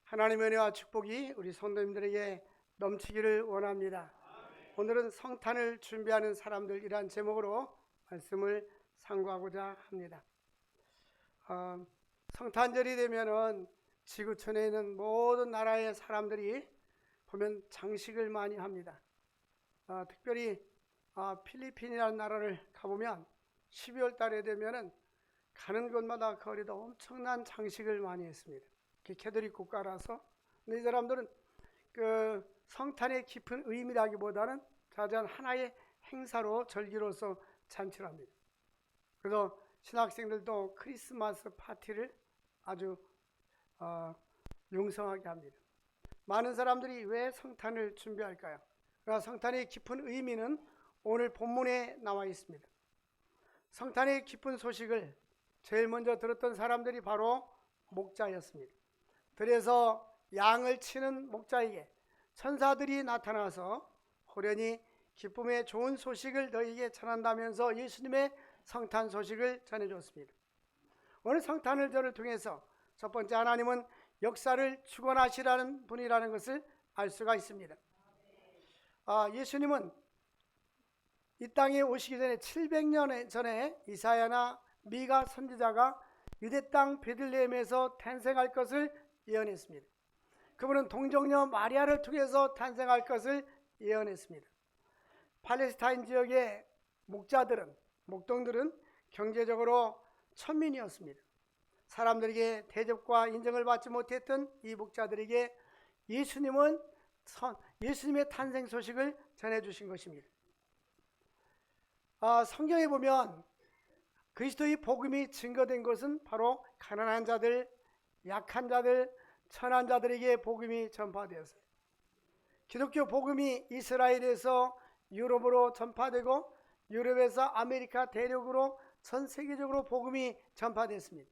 하나님의 은혜와 축복이 우리 성도님들에게 넘치기를 원합니다. 오늘은 성탄을 준비하는 사람들이란 제목으로 말씀을 상고하고자 합니다. 성탄절이 되면은 지구촌에 있는 모든 나라의 사람들이 보면 장식을 많이 합니다. 특별히 필리핀이라는 나라를 가보면 12월 달에 되면은 가는 곳마다 거리도 엄청난 장식을 많이 했습니다. 캐톨릭 국가라서. 근데 이 사람들은 그 성탄의 깊은 의미라기보다는 자잘한 하나의 행사로 절기로서 잔치를 합니다. 그래서 신학생들도 크리스마스 파티를 아주 융성하게 합니다. 많은 사람들이 왜 성탄을 준비할까요? 그러나 성탄의 깊은 의미는 오늘 본문에 나와 있습니다. 성탄의 깊은 소식을 제일 먼저 들었던 사람들이 바로 목자였습니다. 들에서 양을 치는 목자에게 천사들이 나타나서 호련히 기쁨의 좋은 소식을 너희에게 전한다면서 예수님의 성탄 소식을 전해줬습니다. 오늘 성탄을 저를 통해서 첫 번째, 하나님은 역사를 주관하시라는 분이라는 것을 알 수가 있습니다. 예수님은 이 땅에 오시기 전에 700년 전에 이사야나 미가 선지자가 유대 땅 베들레헴에서 탄생할 것을 예언했습니다. 그분은 동정녀 마리아를 통해서 탄생할 것을 예언했습니다. 팔레스타인 지역의 목동들은 경제적으로 천민이었습니다. 사람들에게 대접과 인정을 받지 못했던 이 목자들에게 예수님의 탄생 소식을 전해주신 것입니다. 성경에 보면 그리스도의 복음이 증거된 것은 바로 가난한 자들, 약한 자들, 천한 자들에게 복음이 전파되었어요. 기독교 복음이 이스라엘에서 유럽으로 전파되고 유럽에서 아메리카 대륙으로 전 세계적으로 복음이 전파됐습니다.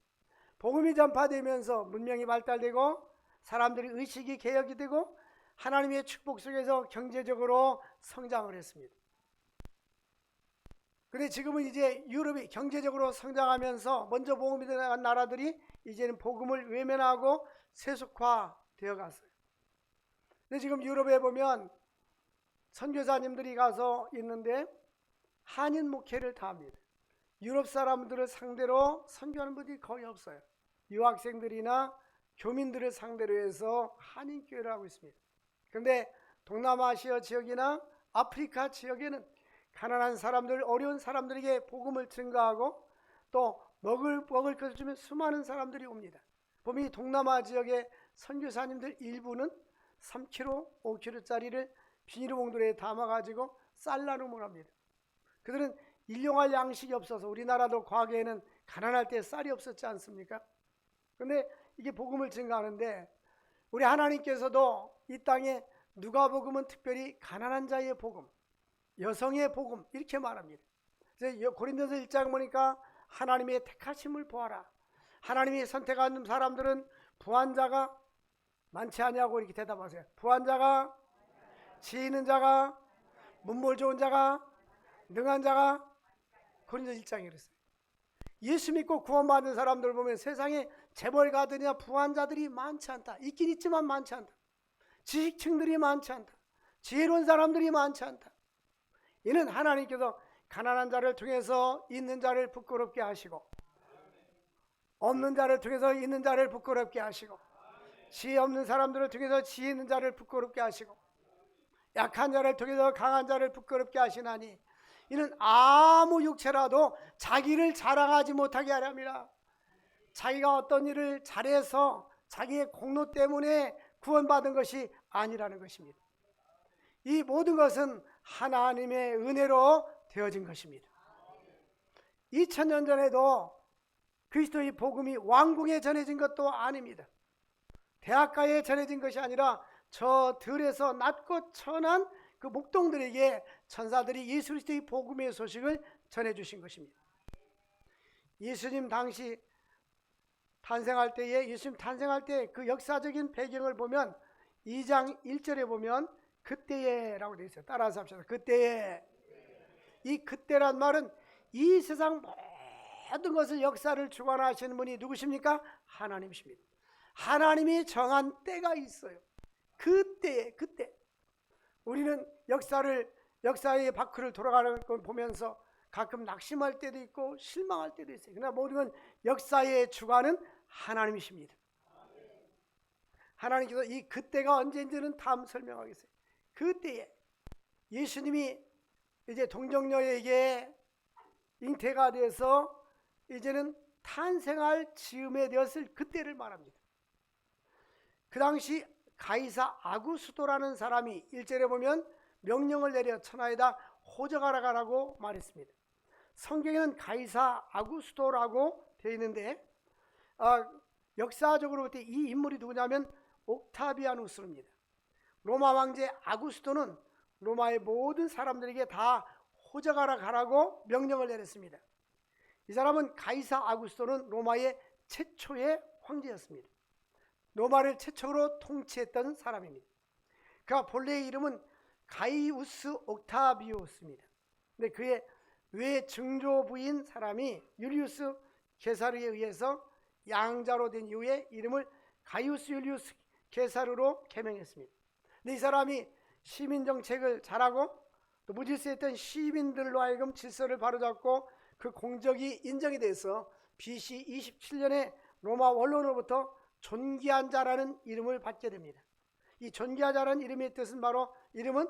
복음이 전파되면서 문명이 발달되고 사람들의 의식이 개혁이 되고 하나님의 축복 속에서 경제적으로 성장을 했습니다. 그런데 지금은 이제 유럽이 경제적으로 성장하면서 먼저 복음이 들어간 나라들이 이제는 복음을 외면하고 세속화되어 갔어요. 근데 지금 유럽에 보면 선교사님들이 가서 있는데 한인 목회를 다 합니다. 유럽 사람들을 상대로 선교하는 분들이 거의 없어요. 유학생들이나 교민들을 상대로 해서 한인교회를 하고 있습니다. 그런데 동남아시아 지역이나 아프리카 지역에는 가난한 사람들, 어려운 사람들에게 복음을 증거하고 또 먹을 것을 주면 수많은 사람들이 옵니다. 보면 이 동남아 지역의 선교사님들 일부는 3kg, 5kg짜리를 비닐봉돌에 담아가지고 쌀 나눔을 합니다. 그들은 일용할 양식이 없어서, 우리나라도 과거에는 가난할 때 쌀이 없었지 않습니까? 그런데 이게 복음을 증거하는데 우리 하나님께서도 이 땅에 누가복음은 특별히 가난한 자의 복음, 여성의 복음 이렇게 말합니다. 그래서 고린도서 1장 보니까 하나님의 택하심을 보아라. 하나님이 선택하는 사람들은 부한 자가 많지 않냐고 이렇게 대답하세요. 부한 자가, 지혜 있는 자가, 문물 좋은 자가, 능한 자가, 고린도서 1장에 그랬어요. 예수 믿고 구원받은 사람들 보면 세상에 재벌가들이나 부한 자들이 많지 않다. 있긴 있지만 많지 않다. 지식층들이 많지 않다. 지혜로운 사람들이 많지 않다. 이는 하나님께서 가난한 자를 통해서 있는 자를 부끄럽게 하시고, 없는 자를 통해서 있는 자를 부끄럽게 하시고, 지혜 없는 사람들을 통해서 지혜 있는 자를 부끄럽게 하시고, 약한 자를 통해서 강한 자를 부끄럽게 하시나니 이는 아무 육체라도 자기를 자랑하지 못하게 하려 함이라. 자기가 어떤 일을 잘해서 자기의 공로 때문에 구원받은 것이 아니라는 것입니다. 이 모든 것은 하나님의 은혜로 되어진 것입니다. 2000년 전에도 그리스도의 복음이 왕궁에 전해진 것도 아닙니다. 대학가에 전해진 것이 아니라 저 들에서 낮고 천한 그 목동들에게 천사들이 예수 그리스도의 복음의 소식을 전해주신 것입니다. 예수님 당시 탄생할 때에, 예수님 탄생할 때 그 역사적인 배경을 보면 2장 1절에 보면 그때에 라고 되어 있어요. 따라서 합시다. 그때에. 이 그때란 말은 이 세상 모든 것을, 역사를 주관하시는 분이 누구십니까? 하나님이십니다. 하나님이 정한 때가 있어요. 그때 우리는 역사의 바퀴를 돌아가는 걸 보면서 가끔 낙심할 때도 있고 실망할 때도 있어요. 그러나 모든 건 역사의 주관은 하나님이십니다. 하나님께서 이 그때가 언제인지는 다음 설명하겠어요. 그때에 예수님이 이제 동정녀에게 잉태가 돼서 이제는 탄생할 즈음에 되었을 그때를 말합니다. 그 당시 가이사 아구스도라는 사람이 1절에 보면 명령을 내려 천하에다 호적하라 가라고 말했습니다. 성경에는 가이사 아구스도라고 되어 있는데 역사적으로 이 인물이 누구냐면 옥타비아누스입니다. 로마 왕제 아구스도는 로마의 모든 사람들에게 다 호적하라 가라고 명령을 내렸습니다. 이 사람은 가이사 아구스도는 로마의 최초의 황제였습니다. 로마를 최초로 통치했던 사람입니다. 그가 본래의 이름은 가이우스 옥타비우스입니다. 근데 그의 외증조 부인 사람이 율리우스 게사르에 의해서 양자로 된 이후에 이름을 가이우스 율리우스 게사르로 개명했습니다. 근데 이 사람이 시민 정책을 잘하고 또 무질서했던 시민들로 하여금 질서를 바로잡고 그 공적이 인정이 돼서 BC 27년에 로마 원로로부터 존귀한 자라는 이름을 받게 됩니다. 이 존귀한 자라는 이름의 뜻은 바로 이름은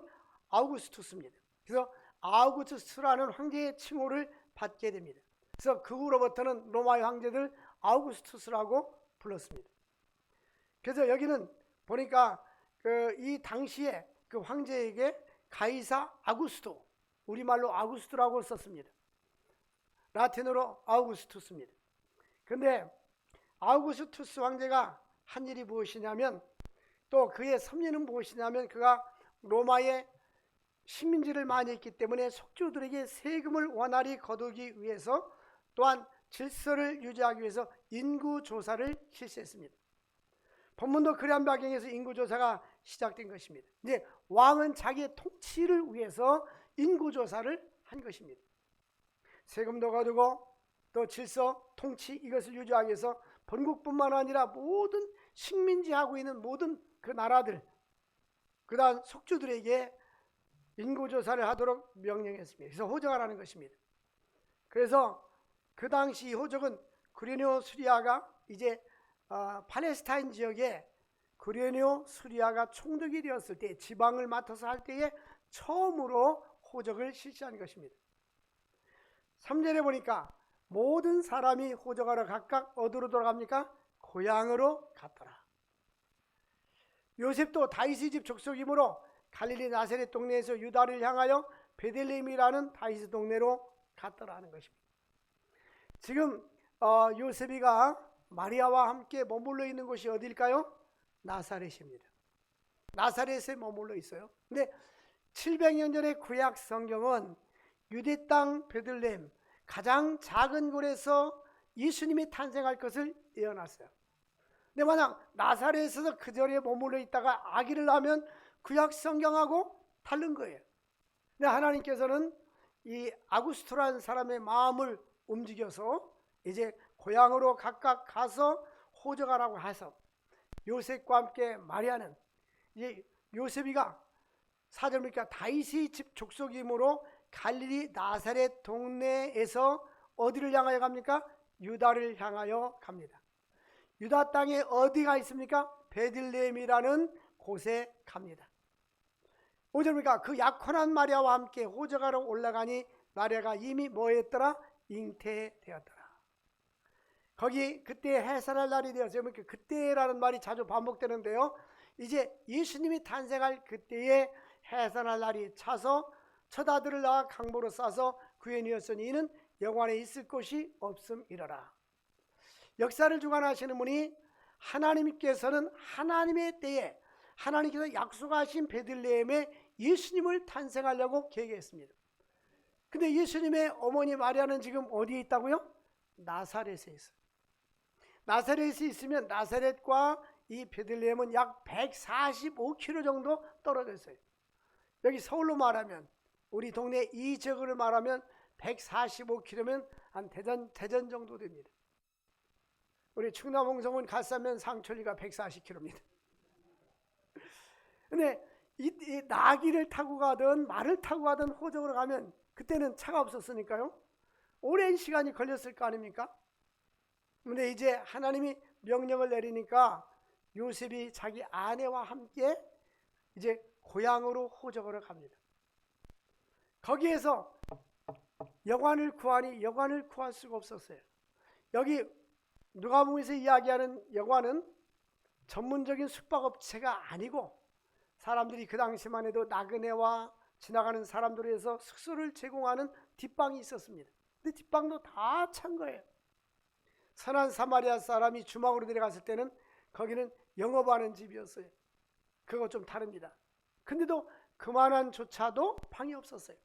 아우구스투스입니다. 그래서 아우구스투스라는 황제의 칭호를 받게 됩니다. 그래서 그 후로부터는 로마의 황제들 아우구스투스라고 불렀습니다. 그래서 여기는 보니까 이 당시에 그 황제에게 가이사 아구스토, 우리말로 아구스토라고 썼습니다. 라틴어로 아우구스투스입니다. 그런데 아우구스투스 황제가 한 일이 무엇이냐면, 또 그의 섭리는 무엇이냐면, 그가 로마에 식민지를 많이 했기 때문에 속주들에게 세금을 원활히 거두기 위해서, 또한 질서를 유지하기 위해서 인구조사를 실시했습니다. 본문도 그러한 배경에서 인구조사가 시작된 것입니다. 이제 왕은 자기의 통치를 위해서 인구조사를 한 것입니다. 세금도 거두고 또 질서, 통치 이것을 유지하기 위해서 본국뿐만 아니라 모든 식민지하고 있는 모든 그 나라들, 그 다음 속주들에게 인구조사를 하도록 명령했습니다. 그래서 호적하라는 것입니다. 그래서 그 당시 호적은 구레뇨 수리아가 이제 팔레스타인 지역에 구레뇨 수리아가 총독이 되었을 때, 지방을 맡아서 할 때에 처음으로 호적을 실시한 것입니다. 3절에 보니까 모든 사람이 호적하러 각각 어디로 돌아갑니까? 고향으로 갔더라. 요셉도 다윗의 집 족속이므로 갈릴리 나사렛 동네에서 유다를 향하여 베들레헴이라는 다윗의 동네로 갔더라는 것입니다. 지금 요셉이가 마리아와 함께 머물러 있는 곳이 어디일까요? 나사렛입니다. 나사렛에 머물러 있어요. 근데 700년 전의 구약 성경은 유대 땅 베들레헴, 가장 작은 곳에서 예수님이 탄생할 것을 예언했어요. 근데 만약 나사렛에서 그 자리에 머물러 있다가 아기를 낳으면 구약 성경하고 다른 거예요. 근데 하나님께서는 이 아구스토라는 사람의 마음을 움직여서 이제 고향으로 각각 가서 호적하라고 해서 요셉과 함께 마리아는, 이제 요셉이가 4절 보니까 다윗의 집 족속이므로 갈릴리 나사렛 동네에서 어디를 향하여 갑니까? 유다를 향하여 갑니다. 유다 땅에 어디가 있습니까? 베들레헴이라는 곳에 갑니다. 5절 보니까 그 약혼한 마리아와 함께 호적하러 올라가니 마리아가 이미 뭐했더라? 잉태되었더라. 거기 그때 해산할 날이 되었어요. 그때라는 말이 자주 반복되는데요, 이제 예수님이 탄생할 그때에 해산할 날이 차서 첫 아들을 낳아 강보로 싸서 구현이었으니 이는 영원에 있을 곳이 없음이러라. 역사를 주관하시는 분이 하나님께서는 하나님의 때에 하나님께서 약속하신 베들레헴에 예수님을 탄생하려고 계획했습니다. 근데 예수님의 어머니 마리아는 지금 어디에 있다고요? 나사렛에 있어요. 나사렛에 있으면 나사렛과 이 베들레헴은 약 145km 정도 떨어져 있어요. 여기 서울로 말하면, 우리 동네 이 지역을 말하면 145km면 한 대전 정도 됩니다. 우리 충남 홍성은 갓사면 상천리가 140km입니다. 근데 이 나귀를 타고 가든 말을 타고 가든 호적으로 가면 그때는 차가 없었으니까요. 오랜 시간이 걸렸을 거 아닙니까? 근데 이제 하나님이 명령을 내리니까 요셉이 자기 아내와 함께 이제 고향으로 호적으로 갑니다. 거기에서 여관을 구하니 여관을 구할 수가 없었어요. 여기 누가복음에서 이야기하는 여관은 전문적인 숙박업체가 아니고 사람들이 그 당시만 해도 나그네와 지나가는 사람들을 위해서 숙소를 제공하는 뒷방이 있었습니다. 근데 뒷방도 다 찬 거예요. 선한 사마리아 사람이 주막으로 들어갔을 때는 거기는 영업하는 집이었어요. 그거 좀 다릅니다. 근데도 그만한 조차도 방이 없었어요.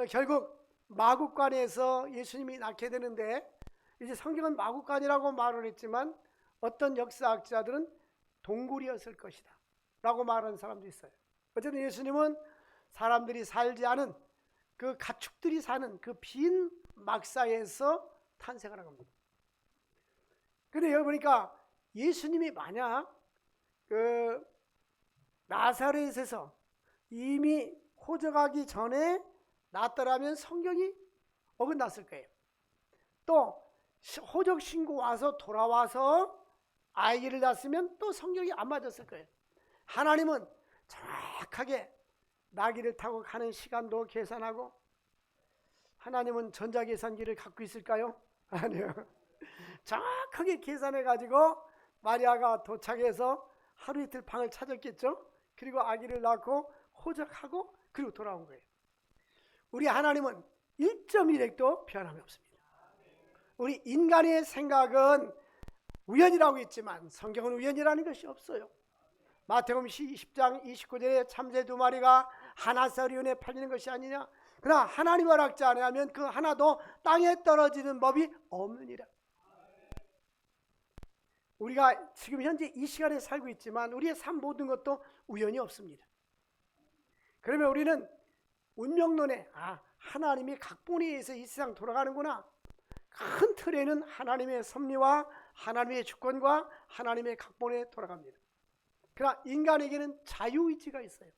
결국 마구간에서 예수님이 낳게 되는데, 이제 성경은 마구간이라고 말을 했지만 어떤 역사학자들은 동굴이었을 것이다 라고 말하는 사람도 있어요. 어쨌든 예수님은 사람들이 살지 않은 그 가축들이 사는 그 빈 막사에서 탄생을 한 겁니다. 근데 여기 보니까 예수님이 만약 그 나사렛에서 이미 호적하기 전에 낳았더라면 성경이 어긋났을 거예요. 또 호적 신고 와서 돌아와서 아이를 낳았으면 또 성경이 안 맞았을 거예요. 하나님은 정확하게 나귀를 타고 가는 시간도 계산하고, 하나님은 전자계산기를 갖고 있을까요? 아니요. 정확하게 계산해 가지고 마리아가 도착해서 하루 이틀 방을 찾았겠죠. 그리고 아기를 낳고 호적하고 그리고 돌아온 거예요. 우리 하나님은 1.1핵도 변함이 없습니다. 우리 인간의 생각은 우연이라고 했지만 성경은 우연이라는 것이 없어요. 마태복음 10장 29절에 참새 2마리가 하나서리온에 팔리는 것이 아니냐. 그러나 하나님 허락지 않으면 그 하나도 땅에 떨어지는 법이 없느니라. 우리가 지금 현재 이 시간에 살고 있지만 우리의 삶 모든 것도 우연이 없습니다. 그러면 우리는 운명론에 하나님이 각본에 의해서 이 세상 돌아가는구나. 큰 틀에는 하나님의 섭리와 하나님의 주권과 하나님의 각본에 돌아갑니다. 그러나 인간에게는 자유의지가 있어요.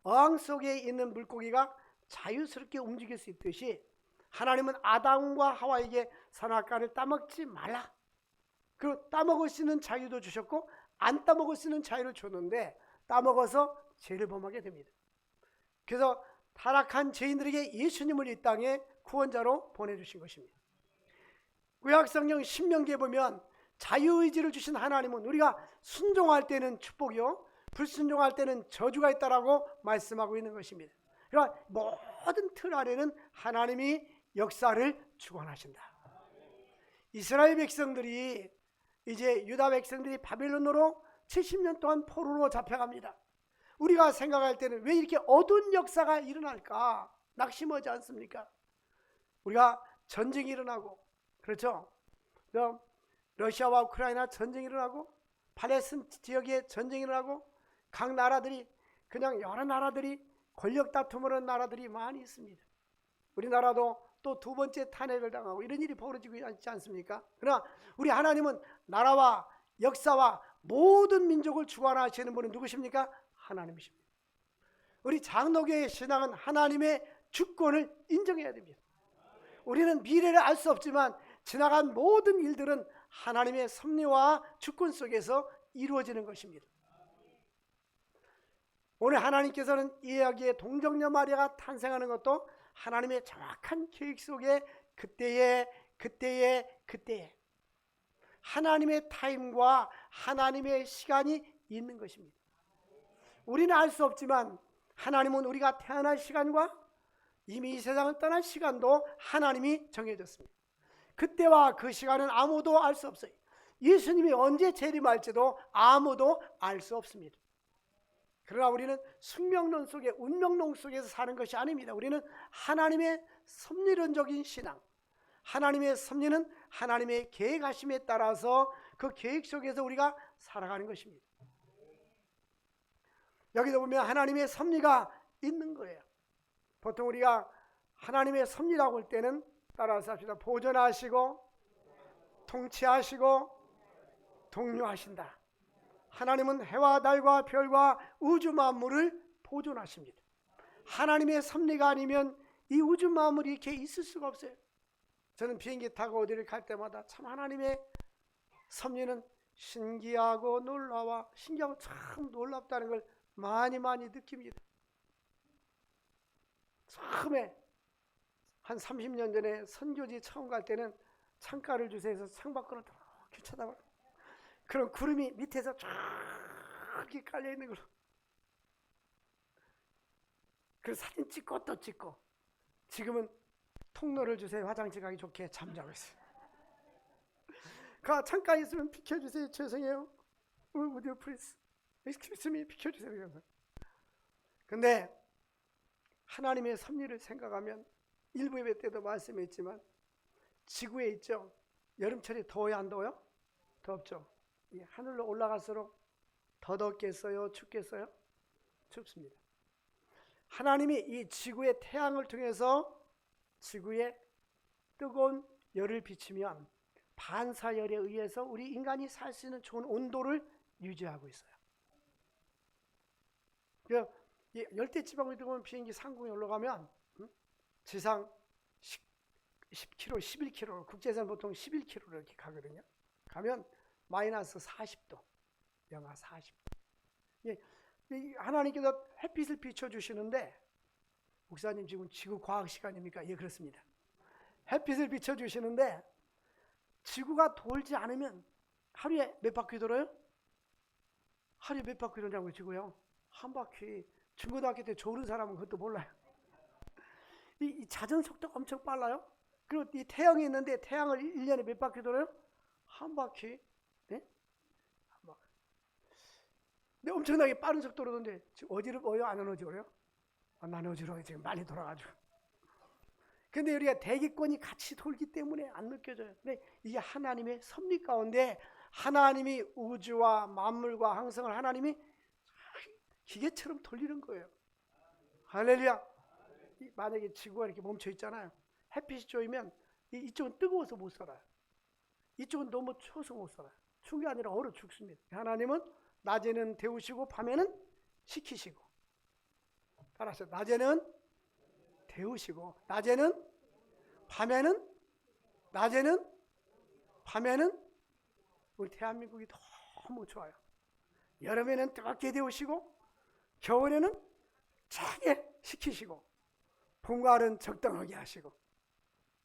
어항 속에 있는 물고기가 자유스럽게 움직일 수 있듯이 하나님은 아담과 하와에게 선악과를 따먹지 말라. 그리고 따먹을 수 있는 자유도 주셨고 안 따먹을 수 있는 자유를 줬는데 따먹어서 죄를 범하게 됩니다. 그래서 타락한 죄인들에게 예수님을 이 땅에 구원자로 보내주신 것입니다. 구약성경 신명기에 보면 자유의지를 주신 하나님은 우리가 순종할 때는 축복이요 불순종할 때는 저주가 있다라고 말씀하고 있는 것입니다. 그러니까 모든 틀 아래는 하나님이 역사를 주관하신다. 이스라엘 백성들이 이제 유다 백성들이 바벨론으로 70년 동안 포로로 잡혀갑니다. 우리가 생각할 때는 왜 이렇게 어두운 역사가 일어날까 낙심하지 않습니까? 우리가 전쟁이 일어나고, 그렇죠? 러시아와 우크라이나 전쟁이 일어나고 팔레스타인 지역에 전쟁이 일어나고 각 나라들이 그냥 여러 나라들이 권력 다툼을 하는 나라들이 많이 있습니다. 우리나라도 또 두 번째 탄핵을 당하고 이런 일이 벌어지고 있지 않습니까? 그러나 우리 하나님은 나라와 역사와 모든 민족을 주관하시는 분은 누구십니까? 하나님이십니다. 우리 장로교의 신앙은 하나님의 주권을 인정해야 됩니다. 우리는 미래를 알 수 없지만 지나간 모든 일들은 하나님의 섭리와 주권 속에서 이루어지는 것입니다. 오늘 하나님께서는 이야기의 동정녀 마리아가 탄생하는 것도 하나님의 정확한 계획 속에 그때에 하나님의 타임과 하나님의 시간이 있는 것입니다. 우리는 알 수 없지만 하나님은 우리가 태어날 시간과 이미 이 세상을 떠날 시간도 하나님이 정해졌습니다. 그때와 그 시간은 아무도 알 수 없어요. 예수님이 언제 재림할지도 아무도 알 수 없습니다. 그러나 우리는 숙명론 속에 운명론 속에서 사는 것이 아닙니다. 우리는 하나님의 섭리론적인 신앙, 하나님의 섭리는 하나님의 계획하심에 따라서 그 계획 속에서 우리가 살아가는 것입니다. 여기도 보면 하나님의 섭리가 있는 거예요. 보통 우리가 하나님의 섭리라고 할 때는 따라서 합시다. 보존하시고 통치하시고 동료하신다. 하나님은 해와 달과 별과 우주 만물을 보존하십니다. 하나님의 섭리가 아니면 이 우주 만물이 이렇게 있을 수가 없어요. 저는 비행기 타고 어디를 갈 때마다 참 하나님의 섭리는 신기하고 놀라워, 신기하고 참 놀랍다는 걸 많이 느낍니다. 처음에 한 30년 전에 선교지 처음 갈 때는 창가를 주세요 해서 창밖으로 이렇게 쳐다봐. 그런 구름이 밑에서 쫙 이렇게 깔려 있는 걸로. 그 사진 찍고 또 찍고. 지금은 통로를 주세요. 화장실 가기 좋게 잠자고 있어요. 그 창가에 있으면 비켜주세요. 죄송해요. Would you please? Excuse me. 비켜주세요. 근데 하나님의 섭리를 생각하면 일부 예배 때도 말씀했지만 지구에 있죠. 여름철이 더워요, 안 더워요? 덥죠. 하늘로 올라갈수록 더 덥겠어요? 춥겠어요? 춥습니다. 하나님이 이 지구의 태양을 통해서 지구에 뜨거운 열을 비치면 반사열에 의해서 우리 인간이 살 수 있는 좋은 온도를 유지하고 있어요. 열대지방에 들어오면 비행기 상공에 올라가면 지상 10km, 11km, 국제선 보통 11km 이렇게 가거든요. 가면 마이너스 40도, 영하 40도. 하나님께서 햇빛을 비춰주시는데, 목사님 지금 지구과학 시간입니까? 예, 그렇습니다. 햇빛을 비춰주시는데 지구가 돌지 않으면 하루에 몇 바퀴 돌아요? 하루에 몇 바퀴 도냐고 지구요? 한 바퀴. 중고등학교 때 졸은 사람은 그것도 몰라요. 이 자전 속도가 엄청 빨라요. 그리고 이 태양이 있는데 태양을 1년에 몇 바퀴 돌아요? 한 바퀴. 네? 한 바퀴. 근데 엄청나게 빠른 속도로 도는데 지금 어지러워요? 안 어지러워요? 난 어지러워요. 지금 많이 돌아가지고. 근데 우리가 대기권이 같이 돌기 때문에 안 느껴져요. 근데 이게 하나님의 섭리 가운데 하나님이 우주와 만물과 항성을 하나님이 기계처럼 돌리는 거예요. 할렐루야. 만약에 지구가 이렇게 멈춰 있잖아요. 햇빛이 쪼이면 이쪽은 뜨거워서 못 살아요. 이쪽은 너무 추워서 못 살아요. 추운 게 아니라 얼어 죽습니다. 하나님은 낮에는 데우시고 밤에는 식히시고. 알았어요. 낮에는 데우시고 낮에는 밤에는 우리 대한민국이 너무 좋아요. 여름에는 뜨겁게 데우시고 겨울에는 차게 식히시고 봄, 가을은 적당하게 하시고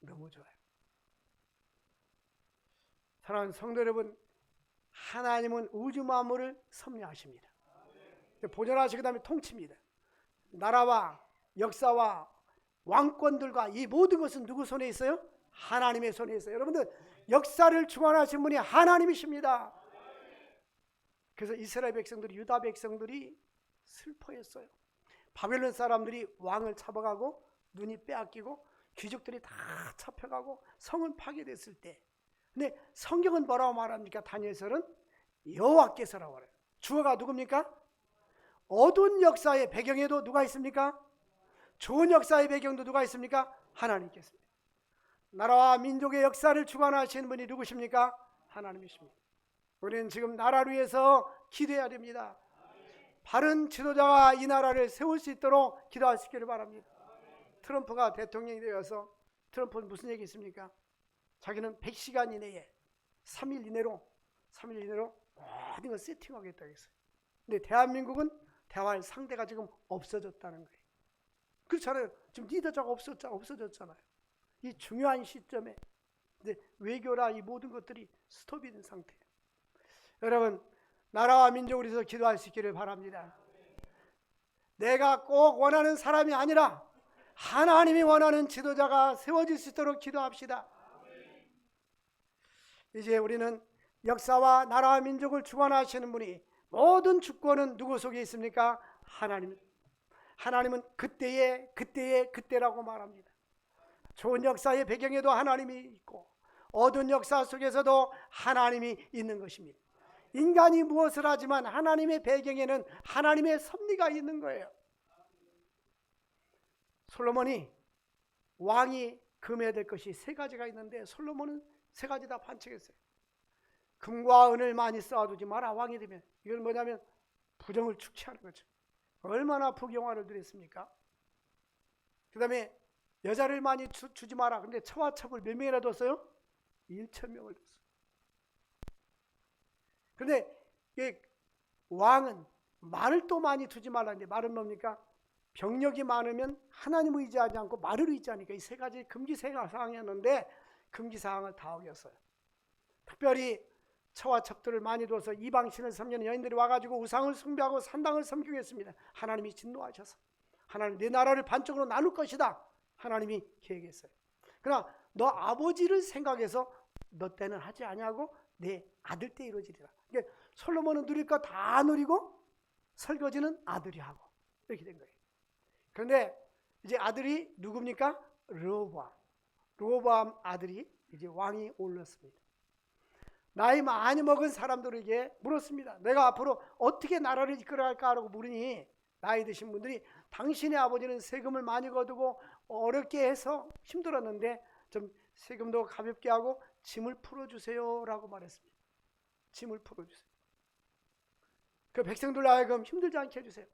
너무 좋아요. 사랑하는 성도 여러분, 하나님은 우주 만물을 섭리하십니다. 보존하시고 그다음에 통치입니다. 나라와 역사와 왕권들과 이 모든 것은 누구 손에 있어요? 하나님의 손에 있어요. 여러분들 역사를 주관하신 분이 하나님이십니다. 그래서 이스라엘 백성들이, 유다 백성들이 슬퍼했어요. 바벨론 사람들이 왕을 잡아가고 눈이 빼앗기고 귀족들이 다 잡혀가고 성은 파괴됐을 때, 근데 성경은 뭐라고 말합니까? 다니엘서는 여호와께서라고 말해요. 주어가 누굽니까? 어두운 역사의 배경에도 누가 있습니까? 좋은 역사의 배경도 누가 있습니까? 하나님께서. 나라와 민족의 역사를 주관하시는 분이 누구십니까? 하나님이십니다. 우리는 지금 나라를 위해서 기도해야 됩니다. 바른 지도자가 이 나라를 세울 수 있도록 기도하시기를 바랍니다. 트럼프가 대통령이 되어서, 트럼프는 무슨 얘기 있습니까? 자기는 100시간 이내에 3일 이내로 모든 걸 세팅하겠다고 했어요. 근데 대한민국은 대화할 상대가 지금 없어졌다는 거예요. 그렇잖아요. 지금 리더자가 없어졌잖아요. 이 중요한 시점에 이제 외교라 이 모든 것들이 스톱이 된 상태예요. 여러분, 나라와 민족을 위해서 기도할 수 있기를 바랍니다. 내가 꼭 원하는 사람이 아니라 하나님이 원하는 지도자가 세워질 수 있도록 기도합시다. 이제 우리는 역사와 나라와 민족을 주관하시는 분이, 모든 주권은 누구 속에 있습니까? 하나님은 그때라고 말합니다. 좋은 역사의 배경에도 하나님이 있고 어두운 역사 속에서도 하나님이 있는 것입니다. 인간이 무엇을 하지만 하나님의 배경에는 하나님의 섭리가 있는 거예요. 솔로몬이 왕이 금해야 될 것이 3가지가 있는데 솔로몬은 세 가지 다 반칙했어요. 금과 은을 많이 쌓아두지 마라, 왕이 되면. 이건 뭐냐면 부정을 축치하는 거죠. 얼마나 부경화를 드렸습니까? 그 다음에 여자를 많이 주지 마라. 근데 처와 첩을 몇 명이나 뒀어요? 1,000명을 뒀어요. 그런데 왕은 말을 또 많이 두지 말라는데, 말은 뭡니까? 병력이 많으면 하나님을 의지하지 않고 말을 의지하니까 이 세 가지 금기 사항이었는데 금기 사항을 다 어겼어요. 특별히 처와 첩들을 많이 둬서 이방신을 섬기는 여인들이 와가지고 우상을 숭배하고 산당을 섬기고 했습니다. 하나님이 진노하셔서 하나님 내 나라를 반쪽으로 나눌 것이다, 하나님이 계획했어요. 그러나 너 아버지를 생각해서 너 때는 하지 아니하고 내 아들 때 이루어지리라. 그러니까 솔로몬은 누릴 거 다 누리고 설거지는 아들이 하고 이렇게 된 거예요. 그런데 이제 아들이 누굽니까? 르호보암 아들이 이제 왕이 올랐습니다. 나이 많이 먹은 사람들에게 물었습니다. 내가 앞으로 어떻게 나라를 이끌어갈까 하고 물으니 나이 드신 분들이 당신의 아버지는 세금을 많이 거두고 어렵게 해서 힘들었는데 좀 세금도 가볍게 하고 짐을 풀어주세요 라고 말했습니다. 짐을 풀어주세요. 그 백성들로 하여금 힘들지 않게 해주세요.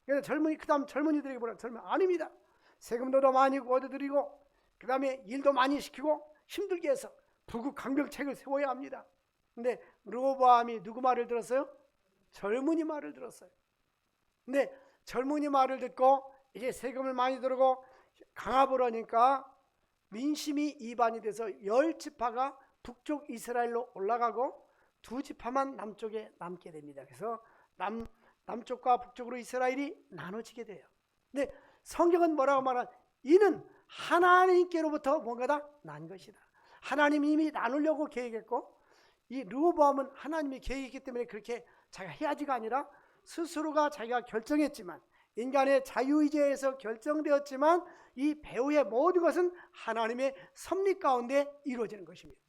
그래서 그 다음 젊은이들에게 뭐라? 아닙니다. 세금도 더 많이 거둬들이고 그 다음에 일도 많이 시키고 힘들게 해서 부국 강병책을 세워야 합니다. 근데 르호보암이 누구 말을 들었어요? 젊은이 말을 들었어요. 근데 젊은이 말을 듣고 이제 세금을 많이 들고 강압을 하니까 민심이 이반이 돼서 10지파가 북쪽 이스라엘로 올라가고 2지파만 남쪽에 남게 됩니다. 그래서 남쪽과 북쪽으로 이스라엘이 나눠지게 돼요. 근데 성경은 뭐라고 말하냐? 이는 하나님께로부터 뭔가다 난 것이다. 하나님이 이미 나누려고 계획했고 이 르호보암은 하나님이 계획했기 때문에 그렇게 자기가 해야지가 아니라 스스로가 자기가 결정했지만 인간의 자유의지에서 결정되었지만 이 배후의 모든 것은 하나님의 섭리 가운데 이루어지는 것입니다.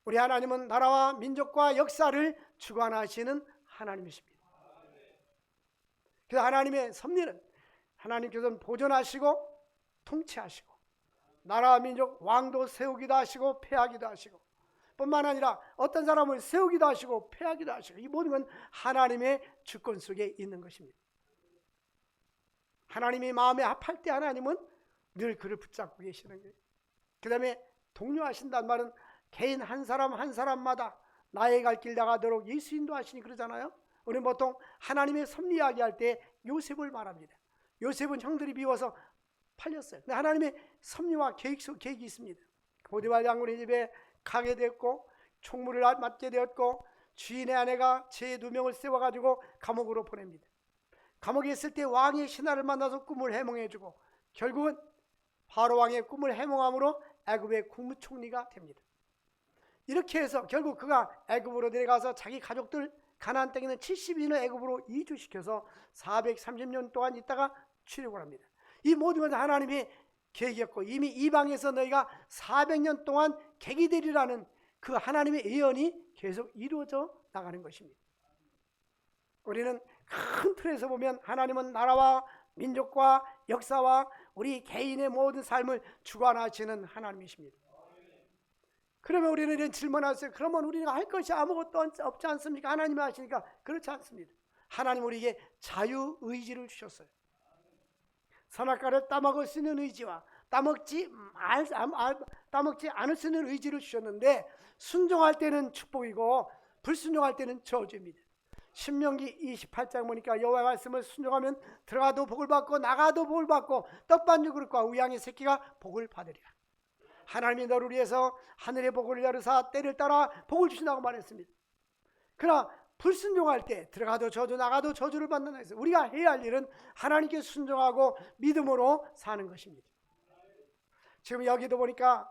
우리 하나님은 나라와 민족과 역사를 주관하시는 하나님이십니다. 그래서 하나님의 섭리는 하나님께서는 보존하시고 통치하시고 나라와 민족 왕도 세우기도 하시고 폐하기도 하시고 뿐만 아니라 어떤 사람을 세우기도 하시고 폐하기도 하시고 이 모든 건 하나님의 주권 속에 있는 것입니다. 하나님이 마음에 합할 때 하나님은 늘 그를 붙잡고 계시는 거예요. 그 다음에 독려하신다는 말은 개인 한 사람 한 사람마다 나의 갈 길 나가도록 예수 인도하시니 그러잖아요. 우리는 보통 하나님의 섭리 이야기할 때 요셉을 말합니다. 요셉은 형들이 미워서 팔렸어요. 근데 하나님의 섭리와 계획이 있습니다. 보디발 장군의 집에 가게 되었고 총무를 맡게 되었고 주인의 아내가 제 2명을 세워가지고 감옥으로 보냅니다. 감옥에 있을 때 왕의 신하를 만나서 꿈을 해몽해주고 결국은 바로 왕의 꿈을 해몽함으로 애굽의 국무총리가 됩니다. 이렇게 해서 결국 그가 애굽으로 내려가서 자기 가족들 가나안 땅에 있는 70인을 애굽으로 이주시켜서 430년 동안 있다가 출애굽을 합니다. 이 모든 것은 하나님이 계획이었고 이미 이방에서 너희가 400년 동안 객이 되리라는 그 하나님의 예언이 계속 이루어져 나가는 것입니다. 우리는 큰 틀에서 보면 하나님은 나라와 민족과 역사와 우리 개인의 모든 삶을 주관하시는 하나님이십니다. 그러면 우리는 이런 질문하세요. 그러면 우리가 할 것이 아무것도 없지 않습니까? 하나님이 하시니까 그렇지 않습니다. 하나님 우리에게 자유의지를 주셨어요. 선악과를 따먹을 수 있는 의지와 따먹지 않을 수 있는 의지를 주셨는데 순종할 때는 축복이고 불순종할 때는 저주입니다. 신명기 28장 보니까 여호와의 말씀을 순종하면 들어가도 복을 받고 나가도 복을 받고 떡반죽 그릇과 우양의 새끼가 복을 받으리라. 하나님이 너를 위해서 하늘의 복을 열으사 때를 따라 복을 주신다고 말했습니다. 그러나 불순종할 때 들어가도 저주 나가도 저주를 받는다 해서 우리가 해야 할 일은 하나님께 순종하고 믿음으로 사는 것입니다. 지금 여기도 보니까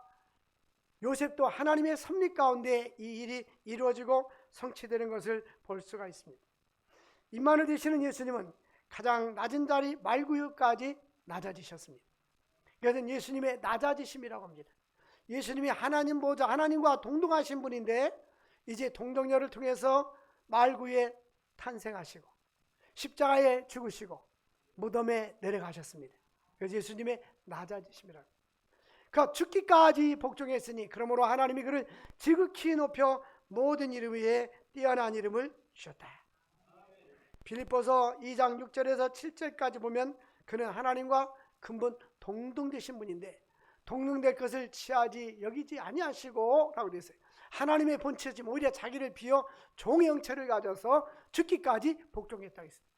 요셉도 하나님의 섭리 가운데 이 일이 이루어지고 성취되는 것을 볼 수가 있습니다. 임마누엘 되시는 예수님은 가장 낮은 자리 말구유까지 낮아지셨습니다. 이것은 예수님의 낮아지심이라고 합니다. 예수님이 하나님 보좌 하나님과 동등하신 분인데 이제 동정녀를 통해서 말구유에 탄생하시고 십자가에 죽으시고 무덤에 내려가셨습니다. 그래서 예수님의 낮아지심이라고. 그가 죽기까지 복종했으니 그러므로 하나님이 그를 지극히 높여 모든 이름 위에 뛰어난 이름을 주셨다. 빌립보서 2장 6절에서 7절까지 보면 그는 하나님과 근본 동등되신 분인데 동등될 것을 취하지 여기지 아니하시고 라고 되어 있어요. 하나님의 본체지만 오히려 자기를 비워 종의 형체를 가져서 죽기까지 복종했다고 했습니다.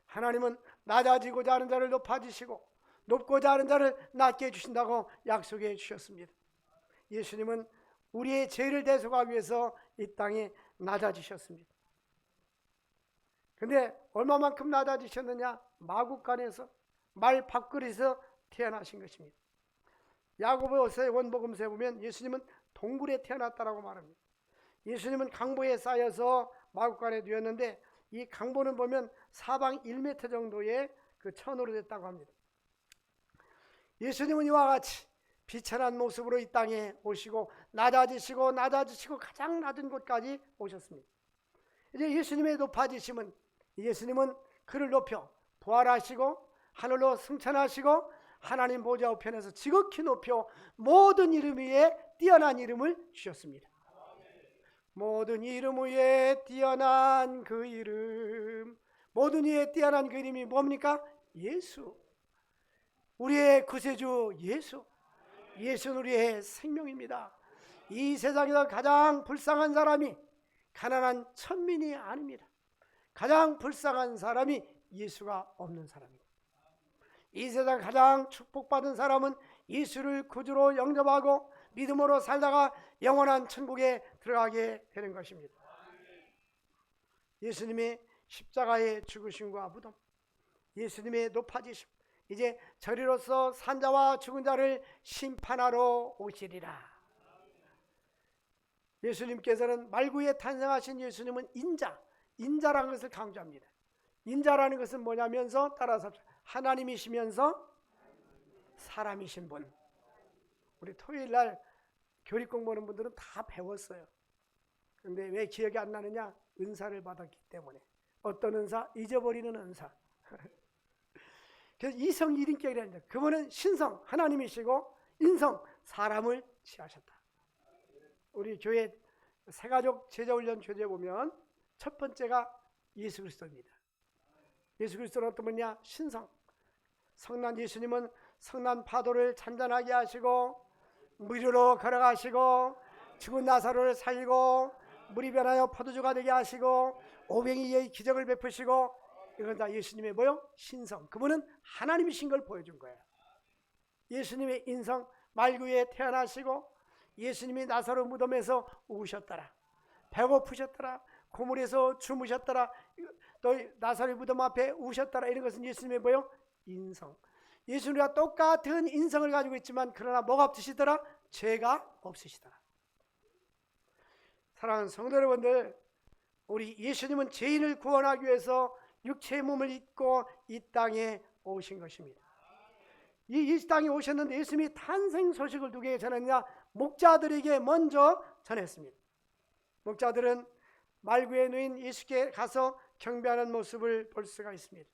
하나님은 낮아지고자 하는 자를 높아지시고 높고자 하는 자를 낮게 해주신다고 약속해 주셨습니다. 예수님은 우리의 죄를 대속하기 위해서 이 땅에 낮아지셨습니다. 근데 얼마만큼 낮아지셨느냐? 마구간에서 말 밥그릇에서 태어나신 것입니다. 야고보서의 원복음서에 보면 예수님은 동굴에 태어났다라고 말합니다. 예수님은 강보에 쌓여서 마구간에 누웠는데 이 강보는 보면 사방 1m 정도의 그 천으로 됐다고 합니다. 예수님은 이와 같이 비천한 모습으로 이 땅에 오시고 낮아지시고 가장 낮은 곳까지 오셨습니다. 이제 예수님의 높아지심은 예수님은 그를 높여 부활하시고 하늘로 승천하시고 하나님 보좌 우편에서 지극히 높여 모든 이름 위에 뛰어난 이름을 주셨습니다. 모든 이름 위에 뛰어난 그 이름, 모든 위에 뛰어난 그 이름이 뭡니까? 예수. 우리의 구세주 예수. 예수는 우리의 생명입니다. 이 세상에서 가장 불쌍한 사람이 가난한 천민이 아닙니다. 가장 불쌍한 사람이 예수가 없는 사람입니다. 이 세상 가장 축복받은 사람은 예수를 구주로 영접하고 믿음으로 살다가 영원한 천국에 들어가게 되는 것입니다. 예수님의 십자가의 죽으심과 무덤, 예수님의 높아지심, 이제 저리로서 산 자와 죽은 자를 심판하러 오시리라. 예수님께서는 말구에 탄생하신 예수님은 인자라는 것을 강조합니다. 인자라는 것은 뭐냐면서 따라서 하나님이시면서 사람이신 분. 우리 토요일날 교리 공부하는 분들은 다 배웠어요. 그런데 왜 기억이 안 나느냐? 은사를 받았기 때문에. 어떤 은사? 잊어버리는 은사. 그래서 이성 일인격이라는 거. 그분은 신성 하나님이시고 인성 사람을 취하셨다. 우리 교회 새가족 제자훈련 교재에 보면 첫 번째가 예수 그리스도입니다. 예수 그리스도는 어떤 분이냐? 신성. 성난 예수님은 성난 파도를 잔잔하게 하시고 물 위로 걸어가시고 죽은 나사로를 살리고 물이 변하여 포도주가 되게 하시고 오병이의 기적을 베푸시고 이건 다 예수님의 뭐요? 신성. 그분은 하나님이신 걸 보여준 거예요. 예수님의 인성 말구에 태어나시고 예수님이 나사로 무덤에서 우셨더라. 배고프셨더라. 고물에서 주무셨더라. 또 나사로 무덤 앞에 우셨더라. 이런 것은 예수님의 뭐요? 인성. 예수님과 똑같은 인성을 가지고 있지만 그러나 뭐가 없으시더라? 죄가 없으시더라. 사랑하는 성도 여러분들, 우리 예수님은 죄인을 구원하기 위해서 육체의 몸을 입고 이 땅에 오신 것입니다. 이 땅에 오셨는데 예수님이 탄생 소식을 누구에게 전했느냐? 목자들에게 먼저 전했습니다. 목자들은 말구에 누인 예수께 가서 경배하는 모습을 볼 수가 있습니다.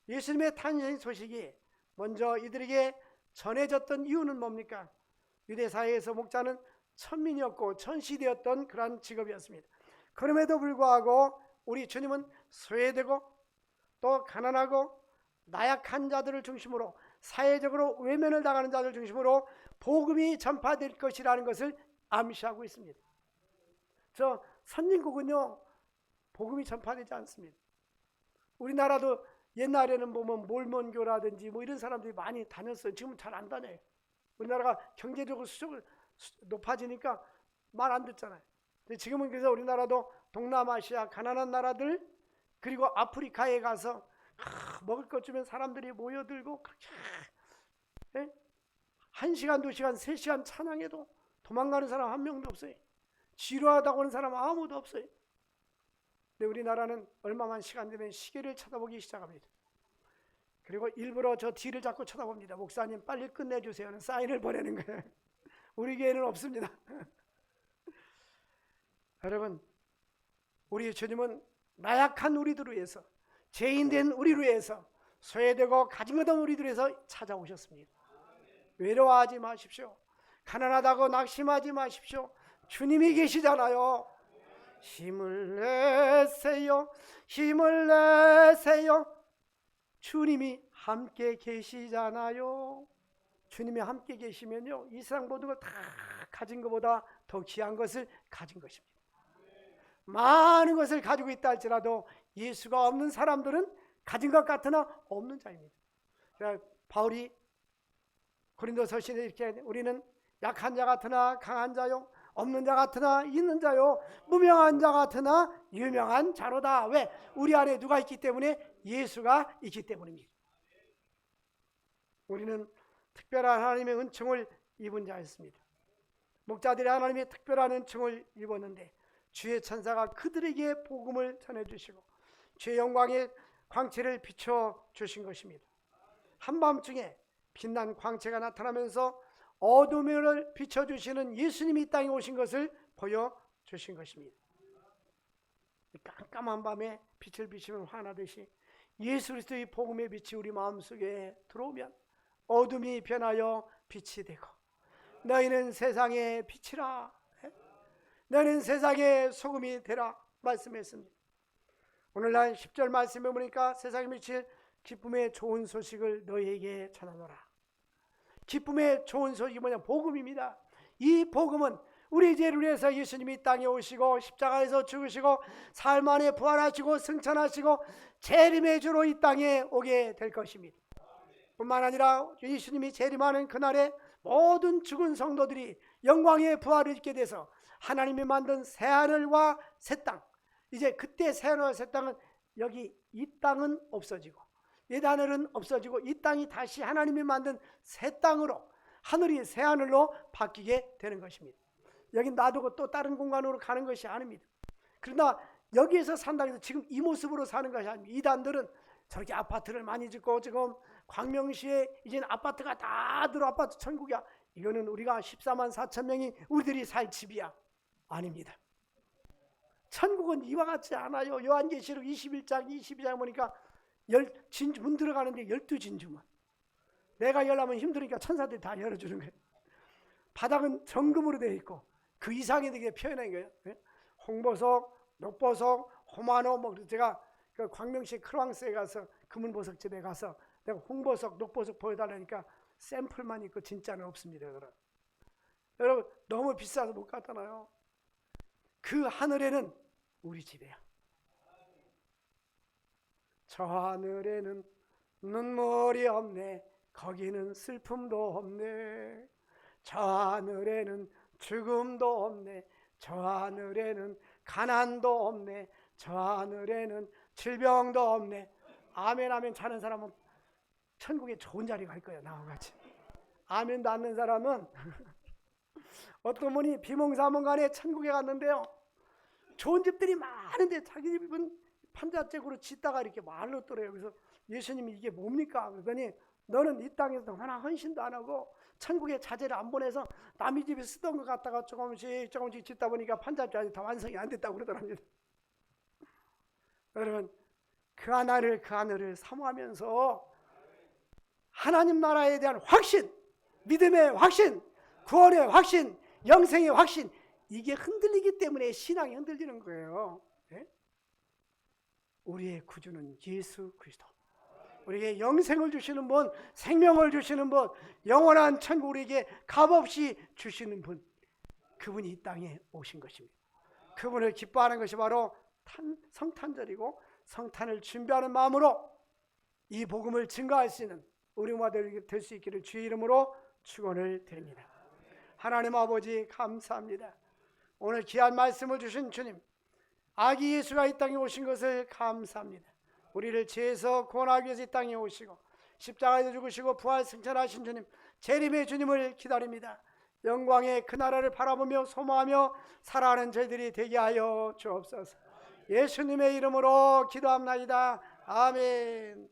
예수님의 탄생 소식이 먼저 이들에게 전해졌던 이유는 뭡니까? 유대 사회에서 목자는 천민이었고 천시되었던 그러한 직업이었습니다. 그럼에도 불구하고 우리 주님은 소외되고 또 가난하고 나약한 자들을 중심으로 사회적으로 외면을 당하는 자들을 중심으로 복음이 전파될 것이라는 것을 암시하고 있습니다. 저 선진국은요 복음이 전파되지 않습니다. 우리나라도 옛날에는 보면 몰몬교라든지 뭐 이런 사람들이 많이 다녔어요. 지금은 잘 안 다녀요. 우리나라가 경제적으로 수적을 높아지니까 말 안 듣잖아요. 근데 지금은 그래서 우리나라도 동남아시아 가난한 나라들 그리고 아프리카에 가서 먹을 것 주면 사람들이 모여들고 예? 1시간, 2시간, 3시간 찬양해도 도망가는 사람 한 명도 없어요. 지루하다고 하는 사람 아무도 없어요. 근데 우리나라는 얼마만 시간 되면 시계를 쳐다보기 시작합니다. 그리고 일부러 저 뒤를 자꾸 쳐다봅니다. 목사님 빨리 끝내주세요 하는 사인을 보내는 거예요. 우리 교회는 없습니다. 여러분, 우리 주님은 나약한 우리들을 위해서, 죄인된 우리를 위해서, 소외되고 가진 것 없는 우리들을 위해서 찾아오셨습니다. 외로워하지 마십시오. 가난하다고 낙심하지 마십시오. 주님이 계시잖아요. 힘을 내세요. 힘을 내세요. 주님이 함께 계시잖아요. 주님이 함께 계시면요, 이 세상 모든 걸 다 가진 것보다 더 귀한 것을 가진 것입니다. 많은 것을 가지고 있다 할지라도 예수가 없는 사람들은 가진 것 같으나 없는 자입니다. 바울이 고린도서신에 이렇게 우리는 약한 자 같으나 강한 자요, 없는 자 같으나 있는 자요, 무명한 자 같으나 유명한 자로다. 왜? 우리 안에 누가 있기 때문에? 예수가 있기 때문입니다. 우리는 특별한 하나님의 은총을 입은 자였습니다. 목자들이 하나님의 특별한 은총을 입었는데 주의 천사가 그들에게 복음을 전해주시고 주의 영광의 광채를 비춰주신 것입니다. 한밤중에 빛난 광채가 나타나면서 어둠을 비춰주시는 예수님이 이 땅에 오신 것을 보여주신 것입니다. 깜깜한 밤에 빛을 비추면 환하듯이 예수 그리스도의 복음의 빛이 우리 마음속에 들어오면 어둠이 변하여 빛이 되고 너희는 세상의 빛이라, 너희는 세상의 소금이 되라 말씀했습니다. 오늘날 10절 말씀에 보니까 세상에 미칠 기쁨의 좋은 소식을 너희에게 전하노라. 기쁨의 좋은 소식이 뭐냐? 복음입니다. 이 복음은 우리 죄를 위해서 예수님이 땅에 오시고 십자가에서 죽으시고 사흘 만에 부활하시고 승천하시고 재림의 주로 이 땅에 오게 될 것입니다. 뿐만 아니라 예수님이 재림하는 그날에 모든 죽은 성도들이 영광의 부활을 입게 돼서 하나님이 만든 새하늘과 새 땅, 이제 그때 새하늘과 새 땅은 여기 이 땅은 없어지고 이 하늘은 없어지고 이 땅이 다시 하나님이 만든 새 땅으로, 하늘이 새 하늘로 바뀌게 되는 것입니다. 여기 놔두고 또 다른 공간으로 가는 것이 아닙니다. 그러나 여기에서 산다고 해서 지금 이 모습으로 사는 것이 아닙니다. 이단들은 저렇게 아파트를 많이 짓고 지금 광명시에 이제는 아파트가 다 들어 아파트 천국이야. 이거는 우리가 14만 4천 명이 우리들이 살 집이야. 아닙니다. 천국은 이와 같지 않아요. 요한계시록 21장 22장 보니까 문 들어가는데 12진주문. 내가 열려면 힘드니까 천사들이 다 열어주는 거예요. 바닥은 정금으로 되어 있고 그 이상이 되게 표현한 거예요. 홍보석, 녹보석, 호마노, 뭐 제가 그 광명시 크루앙스에 가서 금은보석집에 가서 내가 홍보석, 녹보석 보여달라니까 샘플만 있고 진짜는 없습니다. 여러분 너무 비싸서 못 갔잖아요. 그 하늘에는 우리 집이야. 저 하늘에는 눈물이 없네. 거기는 슬픔도 없네. 저 하늘에는 죽음도 없네. 저 하늘에는 가난도 없네. 저 하늘에는 질병도 없네. 아멘 아멘 차는 사람은 천국에 좋은 자리 갈 거예요. 나와 같이. 아멘도 않는 사람은 어떤 분이 비몽사몽간에 천국에 갔는데요, 좋은 집들이 많은데 자기 집은 판자책으로 짓다가 이렇게 말로 떨어요. 그래서 예수님이 이게 뭡니까? 그러더니 너는 이 땅에서 하나 헌신도 안 하고 천국에 자재를 안 보내서 남의 집에 쓰던 것 갖다가 조금씩 짓다 보니까 판자책 아직 다 완성이 안 됐다고 그러더랍니다. 여러분 그 하늘을 사모하면서 하나님 나라에 대한 확신, 믿음의 확신, 구원의 확신, 영생의 확신, 이게 흔들리기 때문에 신앙이 흔들리는 거예요. 네? 우리의 구주는 예수 그리스도, 우리에게 영생을 주시는 분, 생명을 주시는 분, 영원한 천국 우리에게 값없이 주시는 분, 그분이 이 땅에 오신 것입니다. 그분을 기뻐하는 것이 바로 성탄절이고 성탄을 준비하는 마음으로 이 복음을 증거할 수 있는 우리 모두가 될 수 있기를 주의 이름으로 축원을 드립니다. 하나님 아버지 감사합니다. 오늘 귀한 말씀을 주신 주님, 아기 예수가 이 땅에 오신 것을 감사합니다. 우리를 죄에서 구원하기 위해서 이 땅에 오시고 십자가에서 죽으시고 부활 승천하신 주님, 재림의 주님을 기다립니다. 영광의 그 나라를 바라보며 소망하며 살아가는 저희들이 되게 하여 주옵소서. 예수님의 이름으로 기도합나이다. 아멘.